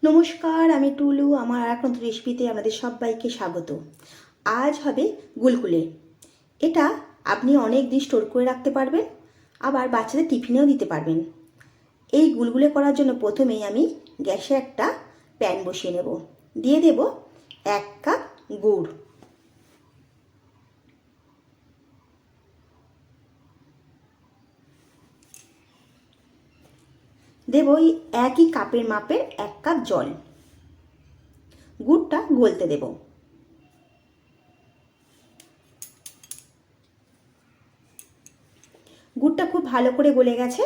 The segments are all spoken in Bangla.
নমস্কার, আমি টুলু। আমার আর এক নতুন রেসিপিতে আপনাদের সবাইকে স্বাগত। আজ হবে গুলগুলে। এটা আপনি অনেক দিন স্টোর করে রাখতে পারবেন, আবার বাচ্চাদের টিফিনেও দিতে পারবেন। এই গুলগুলে করার জন্য প্রথমেই আমি গ্যাসে একটা প্যান বসিয়ে নেব। দিয়ে দেব 1 কাপ গুড়। দেব ওই একই কাপের মাপের 1 কাপ জল। গুড়টা গলতে দেব। গুড়টা খুব ভালো করে গলে গেছে।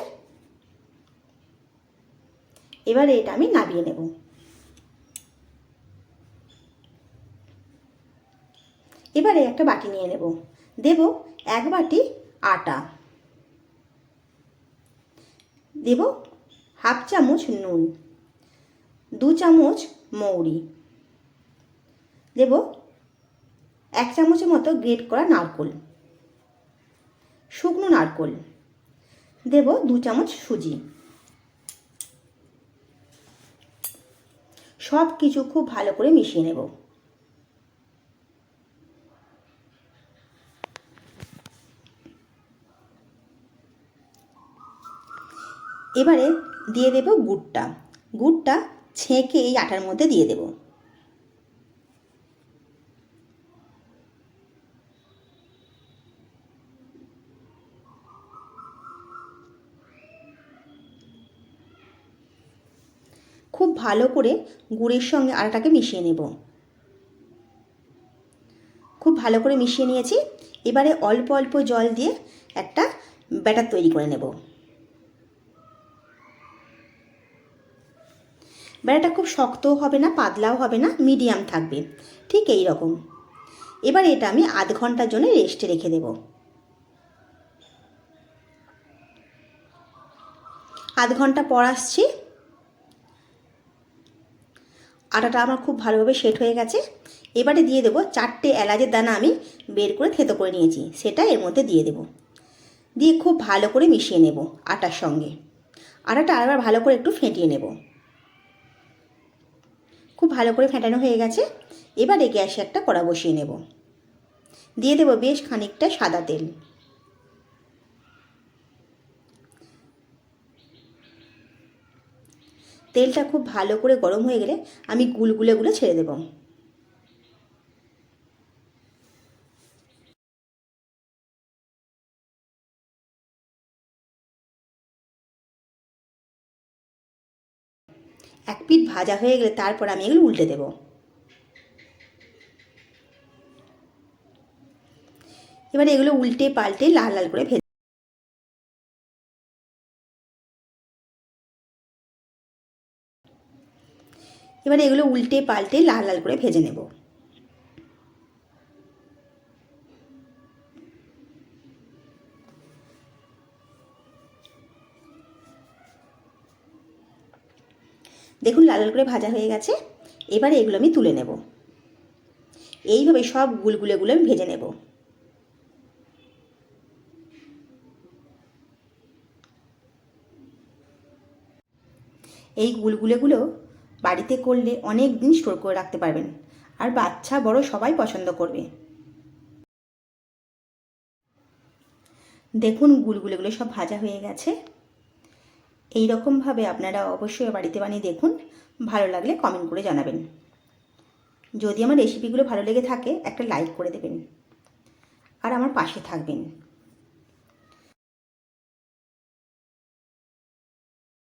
এবারে এটা আমি নামিয়ে নেব। এবারে একটা বাটি নিয়ে নেব। দেব 1 বাটি আটা। দেব হাফ চামচ নুন, 2 চামচ মৌরি, দেব 1 চামচের মতো গ্রেট করা নারকোল, শুকনো নারকোল, দেব 2 চামচ সুজি। সব কিছু খুব ভালো করে মিশিয়ে নেব। এবারে দিয়ে দেব গুড়টা। গুড়টা ছেঁকে এই আটার মধ্যে দিয়ে দেব। খুব ভালো করে গুড়ের সঙ্গে আটাটাকে মিশিয়ে নেব। খুব ভালো করে মিশিয়ে নিয়েছি। এবারে অল্প অল্প জল দিয়ে একটা ব্যাটার তৈরি করে নেব। ব্যাটারটা খুব শক্তও হবে না, পাতলাও হবে না, মিডিয়াম থাকবে, ঠিক এই রকম। এবার এটা আমি আধ ঘন্টার জন্য রেস্টে রেখে দেব। আধ ঘন্টা পর আসছি। আটাটা আমার খুব ভালোভাবে সেট হয়ে গেছে। এবারে দিয়ে দেবো 4টে এলাচের দানা আমি বের করে থেতো করে নিয়েছি, সেটা এর মধ্যে দিয়ে দেব। দিয়ে খুব ভালো করে মিশিয়ে নেব আটার সঙ্গে। আটাটা আরেকবার ভালো করে একটু ফেটিয়ে নেব। খুব ভালো করে ফেটানো হয়ে গেছে। এবারে গ্যাসে একটা কড়া বসিয়ে নেব। দিয়ে দেব বেশ খানিকটা সাদা তেল। তেলটা খুব ভালো করে গরম হয়ে গেলে আমি গুলগুলেগুলো ছেড়ে দেব। এক পিঠ ভাজা হয়ে গেলে তারপর আমি এগুলো উল্টে দেব। এবারে এগুলো উল্টে পাল্টে লাল লাল করে ভেজে এবারে এগুলো উল্টে পাল্টে লাল লাল করে ভেজে নেব। দেখুন লাল লাল করে ভাজা হয়ে গেছে। এবারে এগুলো আমি তুলে নেব। এইভাবে সব গুলগুলেগুলো আমি ভেজে নেব। এই গুলগুলেগুলো বাড়িতে করলে অনেক দিন স্টোর করে রাখতে পারবেন, আর বাচ্চা বড় সবাই পছন্দ করবে। দেখুন গুলগুলেগুলো সব ভাজা হয়ে গেছে। এই রকমভাবে আপনারা অবশ্যই বাড়িতে বানিয়ে দেখুন। ভালো লাগলে কমেন্ট করে জানাবেন। যদি আমার রেসিপিগুলো ভালো লেগে থাকে একটা লাইক করে দেবেন, আর আমার পাশে থাকবেন।